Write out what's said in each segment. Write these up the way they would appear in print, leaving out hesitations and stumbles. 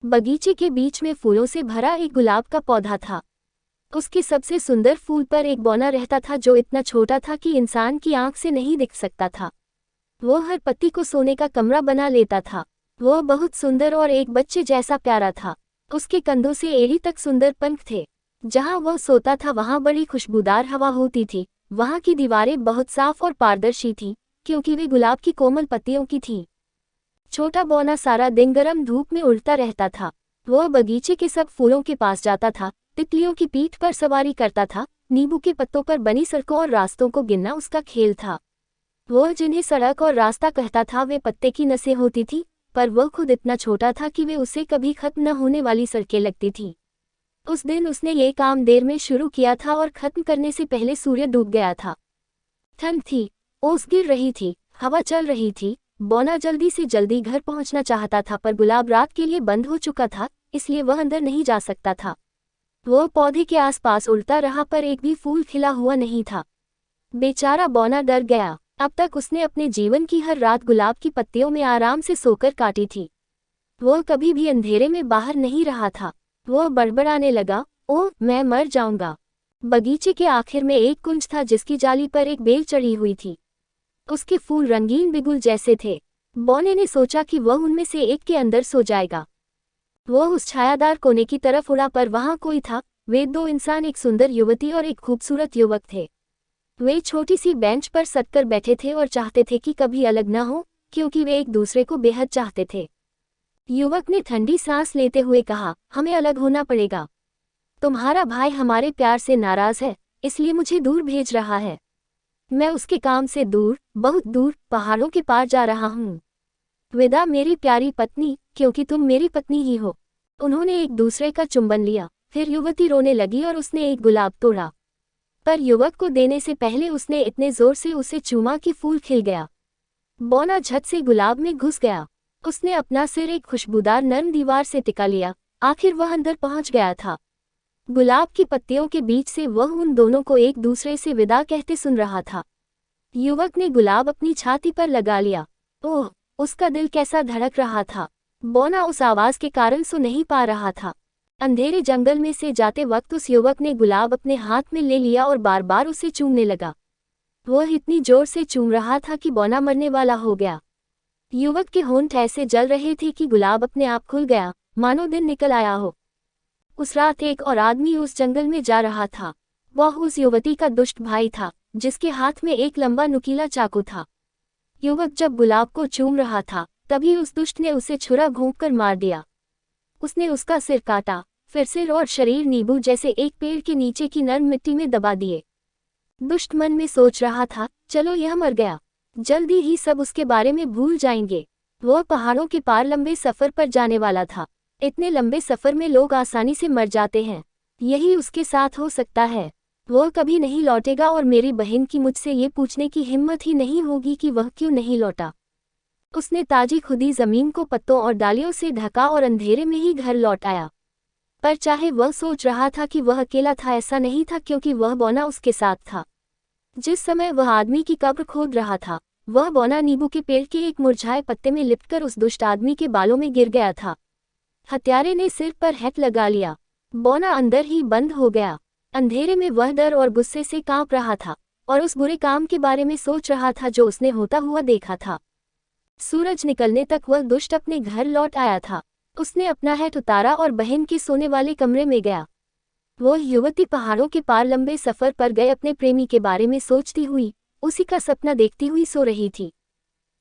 बगीचे के बीच में फूलों से भरा एक गुलाब का पौधा था। उसके सबसे सुंदर फूल पर एक बौना रहता था जो इतना छोटा था कि इंसान की आंख से नहीं दिख सकता था। वो हर पत्ती को सोने का कमरा बना लेता था। वो बहुत सुंदर और एक बच्चे जैसा प्यारा था। उसके कंधों से एड़ी तक सुंदर पंख थे। जहाँ वह सोता था वहाँ बड़ी खुशबूदार हवा होती थी। वहाँ की दीवारें बहुत साफ और पारदर्शी थीं, क्योंकि वे गुलाब की कोमल पत्तियों की थीं। छोटा बौना सारा दिन गर्म धूप में उड़ता रहता था। वह बगीचे के सब फूलों के पास जाता था, तितलियों की पीठ पर सवारी करता था। नींबू के पत्तों पर बनी सड़कों और रास्तों को गिनना उसका खेल था। वह जिन्हें सड़क और रास्ता कहता था वे पत्ते की नसें होती थीं, पर वह खुद इतना छोटा था कि वे उसे कभी खत्म न होने वाली सड़कें लगती थीं। उस दिन उसने ये काम देर में शुरू किया था और खत्म करने से पहले सूर्य डूब गया था। ठंड थी, ओस गिर रही थी, हवा चल रही थी। बौना जल्दी से जल्दी घर पहुंचना चाहता था, पर गुलाब रात के लिए बंद हो चुका था, इसलिए वह अंदर नहीं जा सकता था। वह पौधे के आसपास उड़ता रहा, पर एक भी फूल खिला हुआ नहीं था। बेचारा बौना डर गया। अब तक उसने अपने जीवन की हर रात गुलाब की पत्तियों में आराम से सोकर काटी थी। वह कभी भी अंधेरे में बाहर नहीं रहा था। वह बड़बड़ाने लगा, ओह, मैं मर जाऊंगा। बगीचे के आखिर में एक कुंज था जिसकी जाली पर एक बेल चढ़ी हुई थी। उसके फूल रंगीन बिगुल जैसे थे। बौने ने सोचा कि वह उनमें से एक के अंदर सो जाएगा। वह उस छायादार कोने की तरफ उड़ा, पर वहां कोई था। वे दो इंसान, एक सुंदर युवती और एक खूबसूरत युवक थे। वे छोटी सी बेंच पर सटकर बैठे थे और चाहते थे कि कभी अलग न हो, क्योंकि वे एक दूसरे को बेहद चाहते थे। युवक ने ठंडी सांस लेते हुए कहा, हमें अलग होना पड़ेगा। तुम्हारा भाई हमारे प्यार से नाराज है, इसलिए मुझे दूर भेज रहा है। मैं उसके काम से दूर, बहुत दूर, पहाड़ों के पार जा रहा हूँ। विदा मेरी प्यारी पत्नी, क्योंकि तुम मेरी पत्नी ही हो। उन्होंने एक दूसरे का चुंबन लिया। फिर युवती रोने लगी और उसने एक गुलाब तोड़ा, पर युवक को देने से पहले उसने इतने जोर से उसे चूमा कि फूल खिल गया। बौना झट से गुलाब में घुस गया। उसने अपना सिर एक खुशबूदार नर्म दीवार से टिका लिया। आखिर वह अंदर पहुंच गया था। गुलाब की पत्तियों के बीच से वह उन दोनों को एक दूसरे से विदा कहते सुन रहा था। युवक ने गुलाब अपनी छाती पर लगा लिया। ओह, उसका दिल कैसा धड़क रहा था। बौना उस आवाज के कारण सो नहीं पा रहा था। अंधेरे जंगल में से जाते वक्त उस युवक ने गुलाब अपने हाथ में ले लिया और बार बार उसे चूमने लगा। वह इतनी जोर से चूम रहा था कि बौना मरने वाला हो गया। युवक के होंठ ऐसे जल रहे थे कि गुलाब अपने आप खुल गया, मानो दिन निकल आया हो। उस रात एक और आदमी उस जंगल में जा रहा था। वह उस युवती का दुष्ट भाई था, जिसके हाथ में एक लंबा नुकीला चाकू था। युवक जब गुलाब को चूम रहा था, तभी उस दुष्ट ने उसे छुरा घोंपकर मार दिया। उसने उसका सिर काटा, फिर सिर और शरीर नींबू जैसे एक पेड़ के नीचे की नर्म मिट्टी में दबा दिए। दुष्ट मन में सोच रहा था, चलो यह मर गया, जल्दी ही सब उसके बारे में भूल जाएंगे। वह पहाड़ों के पार लंबे सफर पर जाने वाला था। इतने लंबे सफर में लोग आसानी से मर जाते हैं। यही उसके साथ हो सकता है। वह कभी नहीं लौटेगा और मेरी बहन की मुझसे ये पूछने की हिम्मत ही नहीं होगी कि वह क्यों नहीं लौटा। उसने ताजी खुदी जमीन को पत्तों और डालियों से ढका और अंधेरे में ही घर लौट आया। पर चाहे वह सोच रहा था कि वह अकेला था, ऐसा नहीं था, क्योंकि वह बौना उसके साथ था। जिस समय वह आदमी की कब्र खोद रहा था, वह बौना नींबू के पेड़ के एक मुरझाए पत्ते में लिपटकर उस दुष्ट आदमी के बालों में गिर गया था। हत्यारे ने सिर पर हैक लगा लिया। बौना अंदर ही बंद हो गया। अंधेरे में वह डर और गुस्से से कांप रहा था और उस बुरे काम के बारे में सोच रहा था जो उसने होता हुआ देखा था। सूरज निकलने तक वह दुष्ट अपने घर लौट आया था। उसने अपना हैट उतारा और बहन के सोने वाले कमरे में गया। वह युवती पहाड़ों के पार लंबे सफर पर गए अपने प्रेमी के बारे में सोचती हुई, उसी का सपना देखती हुई सो रही थी।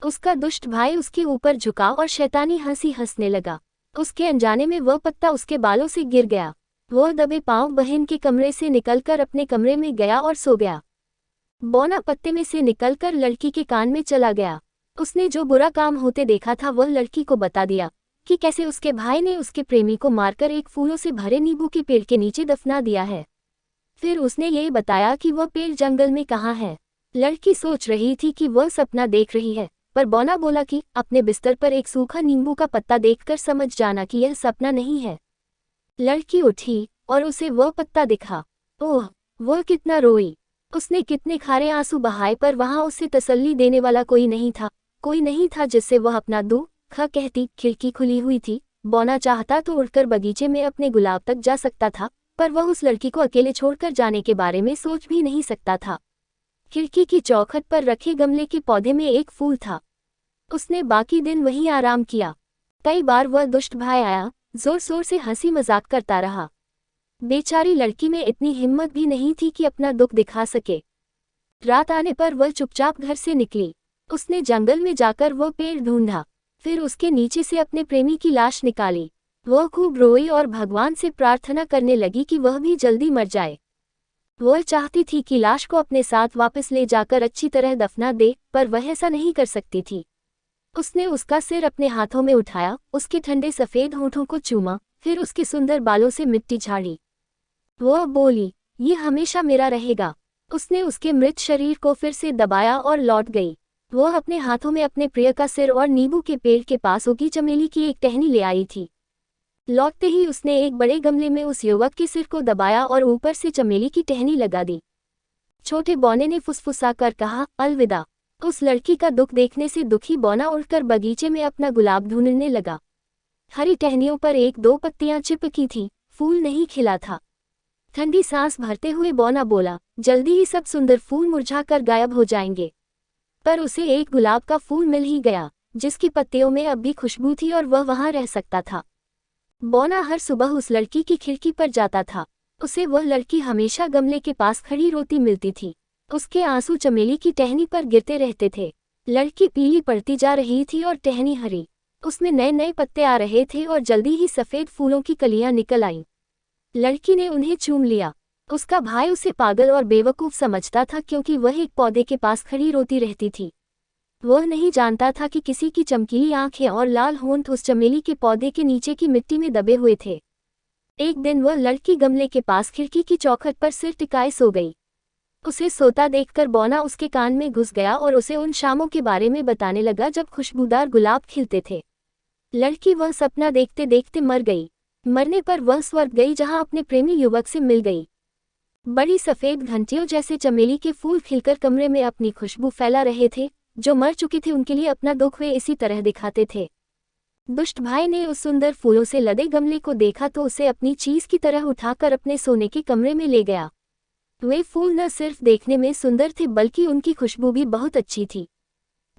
उसका दुष्ट भाई उसके ऊपर झुका और शैतानी हंसी हंसने लगा। उसके अनजाने में वह पत्ता उसके बालों से गिर गया। वह दबे पांव बहन के कमरे से निकलकर अपने कमरे में गया और सो गया। बौना पत्ते में से निकलकर लड़की के कान में चला गया। उसने जो बुरा काम होते देखा था वह लड़की को बता दिया कि कैसे उसके भाई ने उसके प्रेमी को मारकर एक फूलों से भरे नींबू के पेड़ के नीचे दफना दिया है। फिर उसने ये बताया कि वह पेड़ जंगल में कहाँ है। लड़की सोच रही थी कि वह सपना देख रही है, पर बौना बोला कि अपने बिस्तर पर एक सूखा नींबू का पत्ता देखकर समझ जाना कि यह सपना नहीं है। लड़की उठी और उसे वह पत्ता दिखा। ओह, वह कितना रोई। उसने कितने खारे आंसू बहाए, पर वहां उसे तसल्ली देने वाला कोई नहीं था। कोई नहीं था जिससे वह अपना दुख कहती। खिड़की खुली हुई थी। बौना चाहता तो उड़कर बगीचे में अपने गुलाब तक जा सकता था, पर वह उस लड़की को अकेले छोड़कर जाने के बारे में सोच भी नहीं सकता था। खिड़की की चौखट पर रखे गमले के पौधे में एक फूल था। उसने बाकी दिन वहीं आराम किया। कई बार वह दुष्ट भाई आया, जोर जोर से हंसी मजाक करता रहा। बेचारी लड़की में इतनी हिम्मत भी नहीं थी कि अपना दुख दिखा सके। रात आने पर वह चुपचाप घर से निकली। उसने जंगल में जाकर वह पेड़ ढूंढा, फिर उसके नीचे से अपने प्रेमी की लाश निकाली। वह खूब रोई और भगवान से प्रार्थना करने लगी कि वह भी जल्दी मर जाए। वह चाहती थी कि लाश को अपने साथ वापस ले जाकर अच्छी तरह दफना दे, पर वह ऐसा नहीं कर सकती थी। उसने उसका सिर अपने हाथों में उठाया, उसके ठंडे सफ़ेद होठों को चूमा, फिर उसके सुंदर बालों से मिट्टी झाड़ी। वह बोली, ये हमेशा मेरा रहेगा। उसने उसके मृत शरीर को फिर से दबाया और लौट गई। वह अपने हाथों में अपने प्रिय का सिर और नींबू के पेड़ के पास उगी चमेली की एक टहनी ले आई थी। लौटते ही उसने एक बड़े गमले में उस युवक के सिर को दबाया और ऊपर से चमेली की टहनी लगा दी। छोटे बौने ने फुसफुसाकर कहा, अलविदा। उस लड़की का दुख देखने से दुखी बौना उड़कर बगीचे में अपना गुलाब ढूंढने लगा। हरी टहनियों पर एक दो पत्तियां चिपकी थीं, फूल नहीं खिला था। ठंडी सांस भरते हुए बौना बोला, जल्दी ही सब सुंदर फूल मुरझाकर गायब हो जाएंगे। पर उसे एक गुलाब का फूल मिल ही गया, जिसकी पत्तियों में अब भी खुशबू थी और वह वहां रह सकता था। बौना हर सुबह उस लड़की की खिड़की पर जाता था। उसे वह लड़की हमेशा गमले के पास खड़ी रोती मिलती थी। उसके आंसू चमेली की टहनी पर गिरते रहते थे। लड़की पीली पड़ती जा रही थी और टहनी हरी। उसमें नए नए पत्ते आ रहे थे और जल्दी ही सफ़ेद फूलों की कलियां निकल आईं। लड़की ने उन्हें चूम लिया। उसका भाई उसे पागल और बेवकूफ़ समझता था, क्योंकि वह एक पौधे के पास खड़ी रोती रहती थी। वह नहीं जानता था कि किसी की चमकीली आंखें और लाल होंठ उस चमेली के पौधे के नीचे की मिट्टी में दबे हुए थे। एक दिन वह लड़की गमले के पास खिड़की की चौखट पर सिर टिकाए सो गई। उसे सोता देखकर बौना उसके कान में घुस गया और उसे उन शामों के बारे में बताने लगा जब खुशबूदार गुलाब खिलते थे। लड़की वह सपना देखते देखते मर गई। मरने पर वह स्वर्ग गई, जहां अपने प्रेमी युवक से मिल गई। बड़ी सफ़ेद घंटियों जैसे चमेली के फूल खिलकर कमरे में अपनी खुशबू फैला रहे थे। जो मर चुके थे उनके लिए अपना दुख वे इसी तरह दिखाते थे। दुष्ट भाई ने उस सुंदर फूलों से लदे गमले को देखा तो उसे अपनी चीज की तरह उठाकर अपने सोने के कमरे में ले गया। वे फूल न सिर्फ देखने में सुंदर थे, बल्कि उनकी खुशबू भी बहुत अच्छी थी।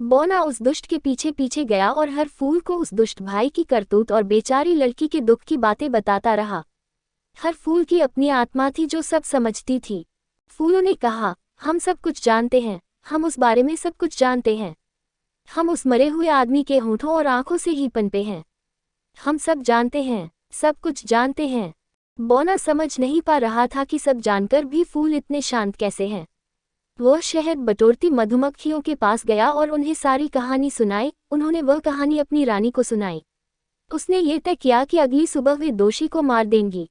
बौना उस दुष्ट के पीछे पीछे गया और हर फूल को उस दुष्ट भाई की करतूत और बेचारी लड़की के दुख की बातें बताता रहा। हर फूल की अपनी आत्मा थी जो सब समझती थी। फूलों ने कहा, हम सब कुछ जानते हैं, हम उस बारे में सब कुछ जानते हैं। हम उस मरे हुए आदमी के होठों और आंखों से ही पनपे हैं। हम सब जानते हैं, सब कुछ जानते हैं। बौना समझ नहीं पा रहा था कि सब जानकर भी फूल इतने शांत कैसे हैं। वह शहद बटोरती मधुमक्खियों के पास गया और उन्हें सारी कहानी सुनाई। उन्होंने वह कहानी अपनी रानी को सुनाई। उसने ये तय किया कि अगली सुबह वे दोषी को मार देंगी।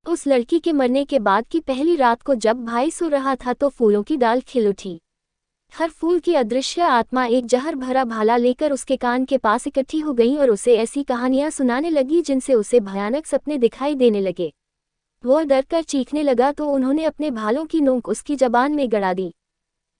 उस लड़की के मरने के बाद की पहली रात को जब भाई सो रहा था तो फूलों की डाल खिल उठी। हर फूल की अदृश्य आत्मा एक जहर भरा भाला लेकर उसके कान के पास इकट्ठी हो गई और उसे ऐसी कहानियां सुनाने लगी जिनसे उसे भयानक सपने दिखाई देने लगे। वह डरकर चीखने लगा तो उन्होंने अपने भालों की नोक उसकी जबान में गड़ा दी।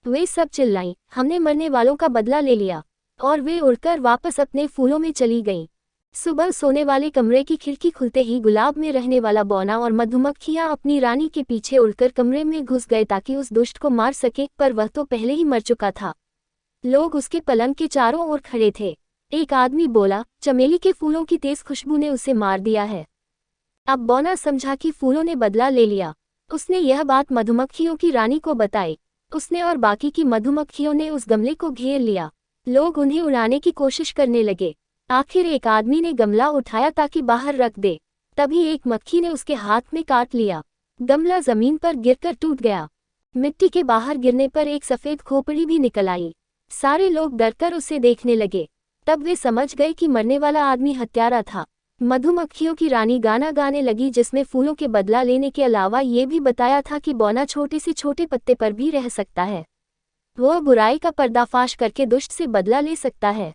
वे सब चिल्लाईं, हमने मरने वालों का बदला ले लिया, और वे उड़कर वापस अपने फूलों में चली गईं। सुबह सोने वाले कमरे की खिड़की खुलते ही गुलाब में रहने वाला बौना और मधुमक्खियां अपनी रानी के पीछे उड़कर कमरे में घुस गए ताकि उस दुष्ट को मार सके, पर वह तो पहले ही मर चुका था। लोग उसके पलंग के चारों ओर खड़े थे। एक आदमी बोला, चमेली के फूलों की तेज खुशबू ने उसे मार दिया है। अब बौना समझा कि फूलों ने बदला ले लिया। उसने यह बात मधुमक्खियों की रानी को बताई। उसने और बाकी की मधुमक्खियों ने उस गमले को घेर लिया। लोग उन्हें उड़ाने की कोशिश करने लगे। आखिर एक आदमी ने गमला उठाया ताकि बाहर रख दे। तभी एक मक्खी ने उसके हाथ में काट लिया। गमला जमीन पर गिरकर टूट गया। मिट्टी के बाहर गिरने पर एक सफ़ेद खोपड़ी भी निकल आई। सारे लोग डरकर उसे देखने लगे। तब वे समझ गए कि मरने वाला आदमी हत्यारा था। मधुमक्खियों की रानी गाना गाने लगी जिसमें फूलों के बदला लेने के अलावा ये भी बताया था कि बौना छोटे से छोटे पत्ते पर भी रह सकता है। वह बुराई का पर्दाफाश करके दुष्ट से बदला ले सकता है।